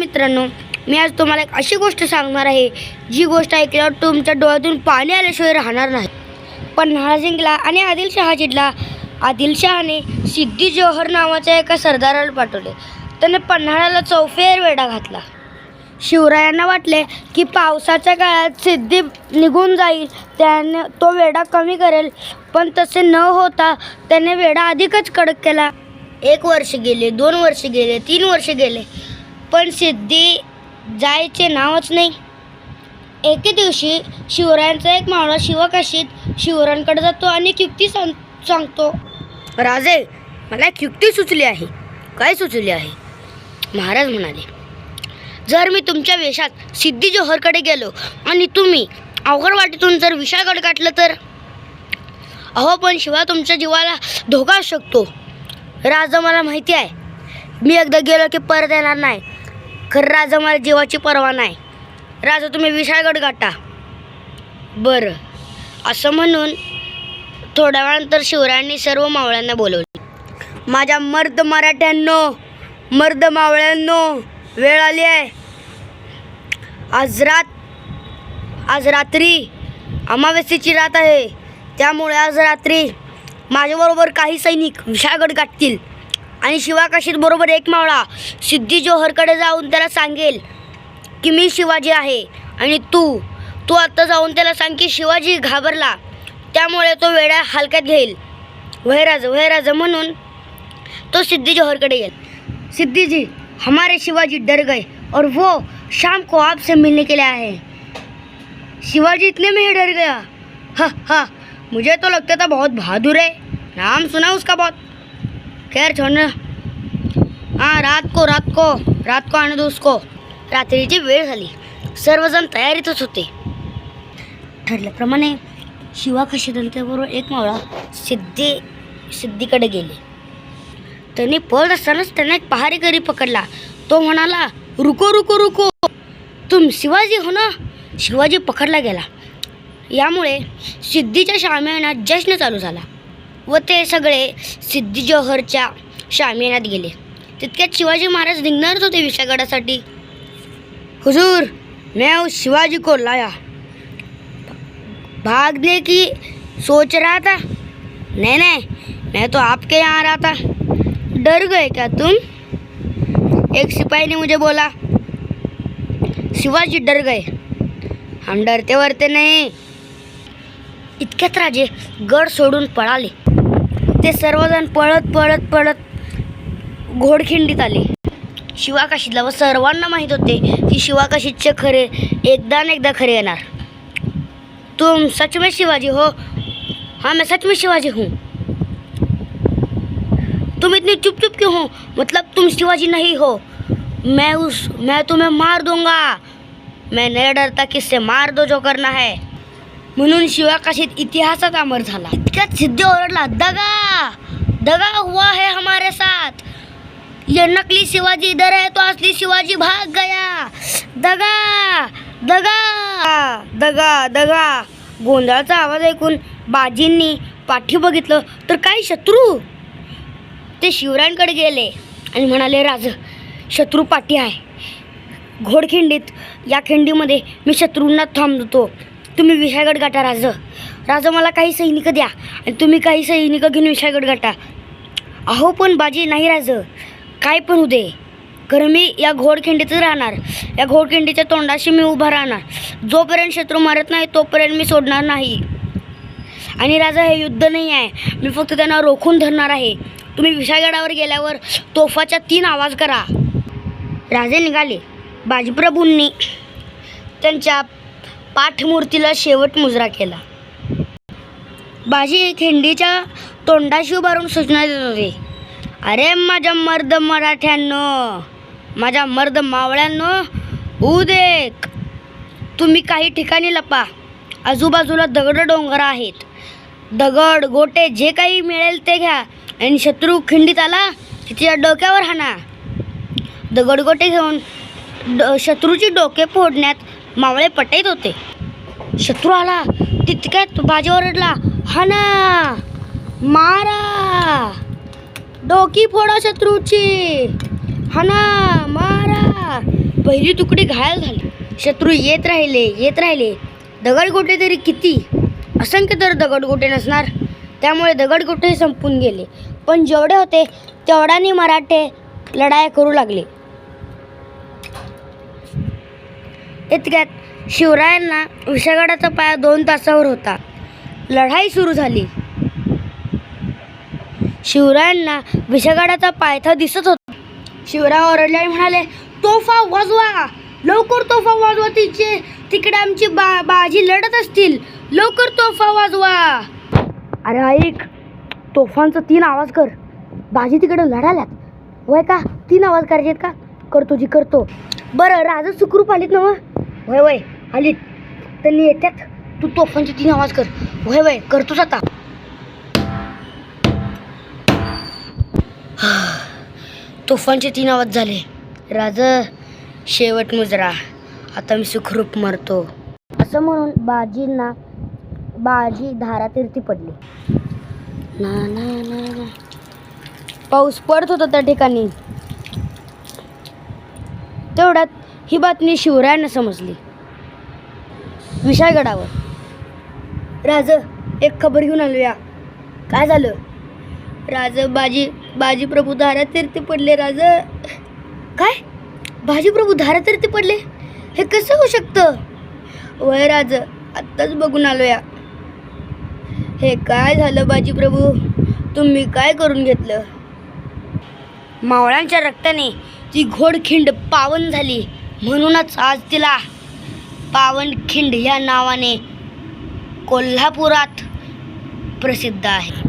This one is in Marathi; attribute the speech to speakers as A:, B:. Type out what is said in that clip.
A: मित्रांनो, मी आज तुम्हाला एक अशी गोष्ट सांगणार आहे जी गोष्ट ऐकल्यावर तुमच्या डोळ्यातून पाणी आल्याशिवाय राहणार नाही। पन्हाळा जिंकला आणि आदिलशहा जिंकला। आदिलशहाने सिद्दी जोहर नावाच्या एका सरदाराला पाठवले। त्याने पन्हाळ्याला चौफेर वेढा घातला। शिवरायांना वाटले की पावसाच्या काळात सिद्दी निघून जाईल, त्याने तो वेढा कमी करेल, पण तसे न होता त्याने वेढा अधिकच कडक केला। 1 वर्ष गेले, 2 वर्ष गेले, 3 वर्ष गेले, पण सिद्दी जायचे नावच नाही। एके दिवशी शिवरायांचा एक मावळा शिवकाशीत शिवरायांकडे जातो आणि एक युक्ती सांगतो। राजे, मला एक युक्ती सुचली आहे। काय सुचली आहे? महाराज म्हणाले, जर मी तुमच्या वेशात सिद्दी जोहरकडे गेलो आणि तुम्ही अवघड वाटेतून जर विशाळगड गाठलं तर? अहो, पण शिवाय तुमच्या जीवाला धोका असू शकतो। राजा, मला माहिती आहे, मी एकदा गेलो की परत येणार नाही। खरं राजा, मला जीवाची पर्वा नाही। राजा, तुम्ही विशाळगड गाठा। बरं, असं म्हणून थोड्या वेळानंतर शिवरायांनी सर्व मावळ्यांना बोलवले। माझ्या मर्द मराठ्यांनो, मर्द मावळ्यांनो, वेळ आली आहे। आज रात्री अमावस्येची रात आहे, त्यामुळे आज रात्री माझ्याबरोबर काही सैनिक विशाळगड गाठतील आणि शिवाकाशीत बरोबर एक मावळा सिद्दी जोहरकडे जाऊन त्याला सांगेल की मी शिवाजी आहे, आणि तू आत्ता जाऊन त्याला सांग की शिवाजी घाबरला, त्यामुळे तो वेढा हलक्यात घेईल। वह राजा म्हणून तो सिद्दी जोहरकडे गेला। सिद्दी जी, हमारे शिवाजी डर गए और वो शाम को आपसे मिलने के लिए आए। शिवाजी इतने में ही डर गया? हा, मुझे तो लगता था बहुत बहादुर है, नाम सुना उसका बहुत। खैर छोड़ना, हाँ, रात को आने दो उसको। रात्रीची वेळ झाली, सर्वजण तयारीतच होते। ठरल्याप्रमाणे शिवाकाशीबरोबर एक मावळा सिद्धीकडे गेले। त्यांनी पळत असतानाच त्यांना एक पहारेकरी पकडला। तो म्हणाला, रुको, तुम शिवाजी हो ना? शिवाजी पकडला गेला। यामुळे सिद्धीच्या शामियानात जश्न चालू झाला व ते सगळे सिद्दी जोहरच्या शामियानात गेले। तितक्यात शिवाजी महाराज निघणारच होते विशाळगडासाठी। हुजूर, मैं उस शिवाजी को लाया। भागने की सोच रहा था? नहीं, मैं तो आपके यहाँ आ रहा था। डर गए क्या तुम? एक सिपाही ने मुझे बोला। शिवाजी डर गए? हम डरते वरते नहीं। इतक्यात राजे गड सोडून पळाले। ते सर्वजण पळत घोडखिंडीत आले। शिवाकाशीतला व सर्वांना माहीत होते की शिवाकाशीतचे खरे एकदा न एकदा खरे येणार। तुम सच में शिवाजी हो? हाँ, मैं सच में शिवाजी हूँ। तुम इतनी चुप क्यों हो? मतलब तुम शिवाजी नहीं हो? मैं तुम्हें मार दूंगा। मैं नहीं डरता, किससे मार दो जो करना है। म्हणून शिवाकाशीत इतिहासात अमर झाला। इतक्यात सिद्धी ओरडला, दगा हुआ है हमारे साथ। ये नकली शिवाजी इधर है तो असली शिवाजी भाग गया। दगा। गोंधळाचा आवाज ऐकून बाजींनी पाठी बघितलं तर काही शत्रू। ते शिवरायांकडे गेले आणि म्हणाले, राज, शत्रू पाठी आहे घोडखिंडीत। या खिंडीमध्ये मी शत्रूंना थांबवतो, तुम्ही विशाळगड गाठा। राज, मला काही सैनिक द्या आणि तुम्ही काही सैनिक घेऊन विशाळगड गाठा। अहो, पण बाजी, नाही राज, काय पण होऊ दे, खरं मी या घोडखिंडीतच राहणार। या घोडखिंडीच्या तोंडाशी मी उभा राहणार। जोपर्यंत शत्रू मारत नाही तोपर्यंत मी सोडणार नाही। आणि राजा, हे युद्ध नाही आहे, मी फक्त त्यांना रोखून धरणार आहे। तुम्ही विशाळगडावर गेल्यावर तोफाच्या 3 आवाज करा। राजे निघाले। बाजीप्रभूंनी त्यांच्या पाठमूर्तीला शेवट मुजरा केला। बाजी खिंडीच्या तोंडाशी उभारून सूचना देत होते, अरे माझ्या मर्द मराठ्यांनो, माझ्या मर्द मावळ्यांनो, होऊ दे। तुम्ही काही ठिकाणी लपा। आजूबाजूला दगड डोंगर आहेत, दगड गोटे जे काही मिळेल ते घ्या आणि शत्रू खिंडीत आला की तिच्या डोक्यावर हाणा। दगडगोटे घेऊन शत्रूची डोके फोडण्यात मावळे पटत होते। शत्रू आला तितक्यात बाजी ओरडला, हाणा, मारा, डोकी फोडा शत्रूची, हाणा, मारा। पहिली तुकडी घायल झाली. शत्रू येत राहिले. दगडगोटे तरी किती, असंख्य तर दगडगोटे नसणार, त्यामुळे दगडगोटे संपून गेले. पण जेवढे होते तेवढ्याने मराठे लढाई करू लागले. इतक्यात शिवरायांना विशाळगडाचा पाया 2 तासावर होता. लढाई सुरू झाली. शिवरायांना विशाळगडाचा पायथा दिसत होता. शिवराय ओरडले आणि म्हणाले, तोफा वाजवा, लवकर तोफा वाजवा. तिकडे आमची बाजी लढत असतील, लवकर तोफा वाजवा. अरे ऐक, तोफांचा 3 आवाज कर. बाजी तिकडे लढाल्यात. वय का 3 आवाज करायचे आहेत का? करतो जी करतो. बरं राजा सुखरूप आलीत ना? वय आलीत. त्यांनी येतात. तू तोफांचे 3 आवाज कर. वय करतोच आता. तोफांचे 3 आवाज झाले. राजा शेवट मुजरा, आता मी सुखरूप मरतो. असं म्हणून बाजी धारातीर्थी पडली. ना पाऊस पडत होता त्या ठिकाणी. तेवढ्यात ही बातमी शिवरायांना समजली. विशाळगडावर, राज एक खबर घेऊन आलोया. काय झालं? राज बाजी प्रभू धारातीर्थी पडले. राज काय? बाजी प्रभू धारातीर्थी पडले? हे कसं होऊ शकतं? वय राज, आत्ताच बघून आलोया. हे काय झालं बाजी प्रभू? तुम्ही काय करून घेतलं? मावळ्यांच्या रक्ताने ती घोडखिंड पावन झाली, म्हणूनच आज तिला पावनखिंड या नावाने कोल्हापुरात प्रसिद्ध आहे.